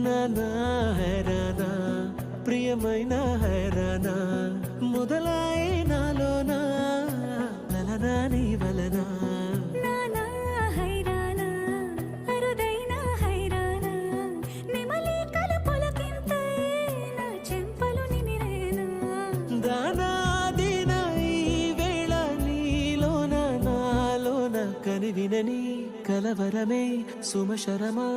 నానా హైరానా ప్రియమైన హైరానా మొదలాయి నాలోనా వలనా నీ వలనా నానా హైరానా అరుదైన హైరానా నెమలి కలుపులకింతై నా చెంపలు నిమిరేనా దానాదిన ఈ వేళ నీలోన నాలోన కనివినని కలవరమే సుమశరమా